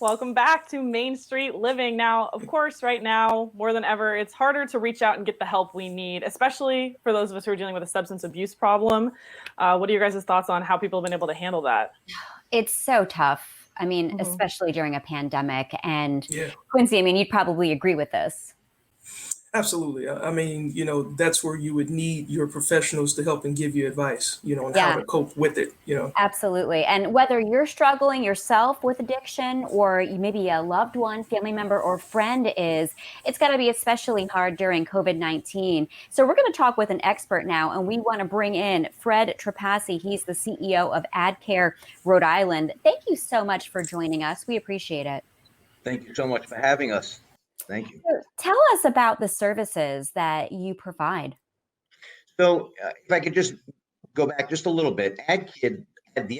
Welcome back to Main Street Living. Now, of course, right now, more than ever, it's harder to reach out and get the help we need, especially for those of us who are dealing with a substance abuse problem. What are your guys' thoughts on how people have been able to handle that? It's so tough. I mean, especially during a pandemic. And Quincy, I mean, you'd probably agree with this. Absolutely. I mean, that's where you would need your professionals to help and give you advice, on how Yeah, to cope with it. absolutely. And whether you're struggling yourself with addiction or maybe a loved one, family member, or friend is, it's got to be especially hard during COVID-19. So we're going to talk with an expert now, and we want to bring in Fred Trapassi. He's the CEO of AdCare Rhode Island. Thank you so much for joining us. We appreciate it. Thank you so much for having us. Thank you. So tell us about the services that you provide. So if I could just go back just a little bit, the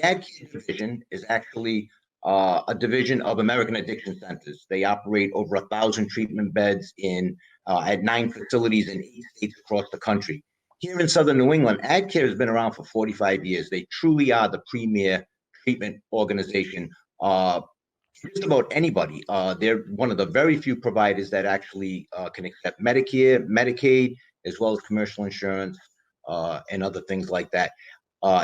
AdCare division is actually a division of American Addiction Centers. They operate over 1,000 treatment beds at 9 facilities in 8 states across the country. Here in Southern New England, AdCare has been around for 45 years. They truly are the premier treatment organization. Just about anybody. They're one of the very few providers that actually can accept Medicare, Medicaid, as well as commercial insurance and other things like that.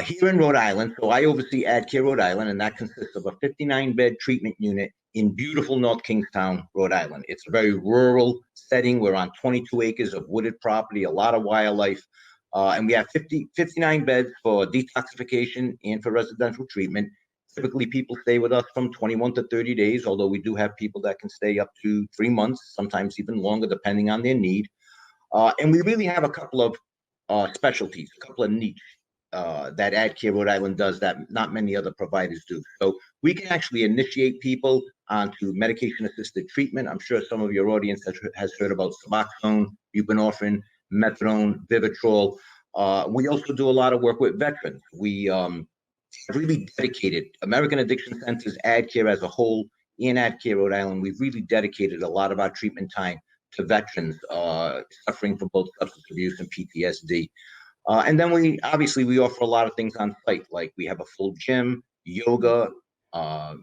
Here in Rhode Island, so I oversee AdCare Rhode Island, and that consists of a 59-bed treatment unit in beautiful North Kingstown, Rhode Island. It's a very rural setting. We're on 22 acres of wooded property, a lot of wildlife, and we have 59 beds for detoxification and for residential treatment. Typically, people stay with us from 21 to 30 days, although we do have people that can stay up to 3 months, sometimes even longer, depending on their need. And we really have a couple of specialties, a couple of niche that AdCare Rhode Island does that not many other providers do. So we can actually initiate people onto medication-assisted treatment. I'm sure some of your audience has heard about Suboxone, buprenorphine, methadone, Vivitrol. We also do a lot of work with veterans. We really dedicated American Addiction Centers, AdCare as a whole, in AdCare Rhode Island. We've really dedicated a lot of our treatment time to veterans suffering from both substance abuse and PTSD. And then we offer a lot of things on site, like we have a full gym, yoga,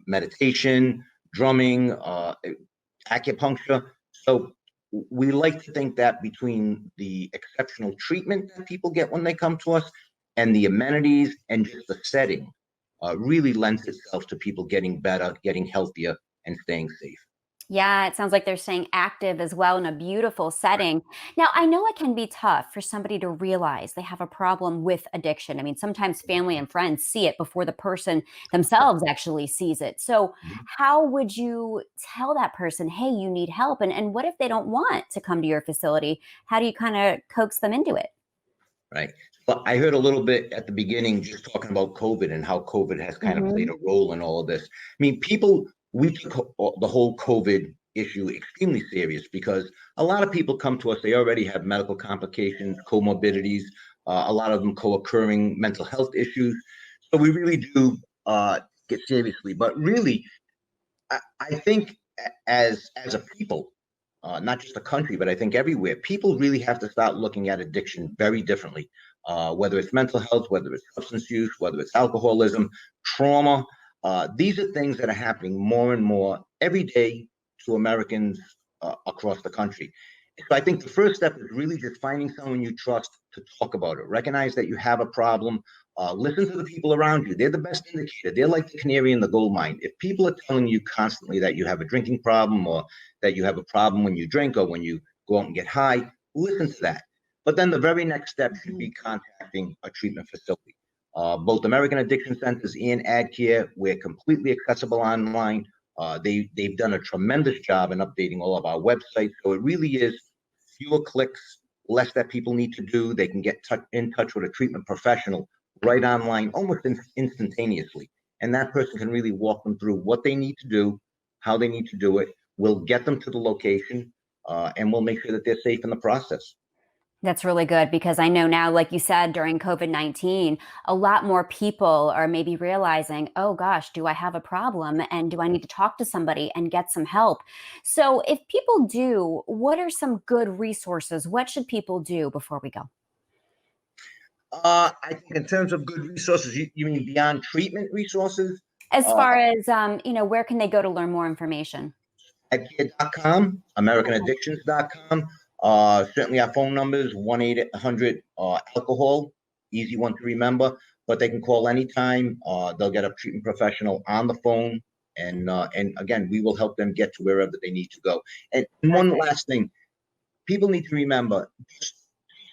meditation, drumming, acupuncture. So we like to think that between the exceptional treatment that people get when they come to us and the amenities and just the setting really lends itself to people getting better, getting healthier, and staying safe. Yeah, it sounds like they're staying active as well in a beautiful setting. Now, I know it can be tough for somebody to realize they have a problem with addiction. I mean, sometimes family and friends see it before the person themselves actually sees it. So how would you tell that person, hey, you need help? And what if they don't want to come to your facility? How do you kind of coax them into it? Right. Well, I heard a little bit at the beginning just talking about COVID and how COVID has kind of played a role in all of this. I mean, we took the whole COVID issue extremely serious because a lot of people come to us, they already have medical complications, comorbidities, a lot of them co-occurring mental health issues. So we really do get seriously. But really, I think as a people, not just a country, but I think everywhere, people really have to start looking at addiction very differently, whether it's mental health, whether it's substance use, whether it's alcoholism, trauma. These are things that are happening more and more every day to Americans across the country. So I think the first step is really just finding someone you trust to talk about it. Recognize that you have a problem. Listen to the people around you. They're the best indicator. They're like the canary in the gold mine. If people are telling you constantly that you have a drinking problem or that you have a problem when you drink or when you go out and get high, listen to that. But then the very next step should be contacting a treatment facility. Both American Addiction Centers and AdCare, we're completely accessible online. They've done a tremendous job in updating all of our websites. So it really is fewer clicks, less that people need to do. They can get in touch with a treatment professional right online, almost instantaneously. And that person can really walk them through what they need to do, how they need to do it. We'll get them to the location, and we'll make sure that they're safe in the process. That's really good because I know now, like you said, during COVID-19, a lot more people are maybe realizing, oh gosh, do I have a problem? And do I need to talk to somebody and get some help? So if people do, what are some good resources? What should people do before we go? I think in terms of good resources, you mean beyond treatment resources? As far as, where can they go to learn more information? AdCare.com, AmericanAddictions.com. Certainly our phone number is 1-800-alcohol, easy one to remember, but they can call anytime. They'll get a treatment professional on the phone. And again, we will help them get to wherever they need to go. And one last thing, people need to remember, just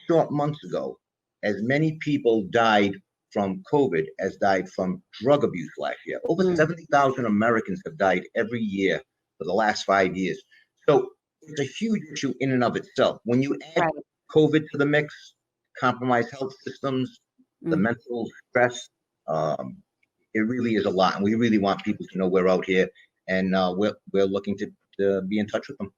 short months ago, as many people died from COVID as died from drug abuse last year. Over 70,000 Americans have died every year for the last 5 years. So it's a huge issue in and of itself. When you add COVID to the mix, compromised health systems, the mental stress, it really is a lot. And we really want people to know we're out here, and we're looking to be in touch with them.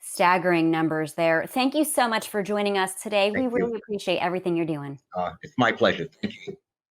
Staggering numbers there. Thank you so much for joining us today. Thank we you. really appreciate everything you're doing. It's my pleasure. Thank you.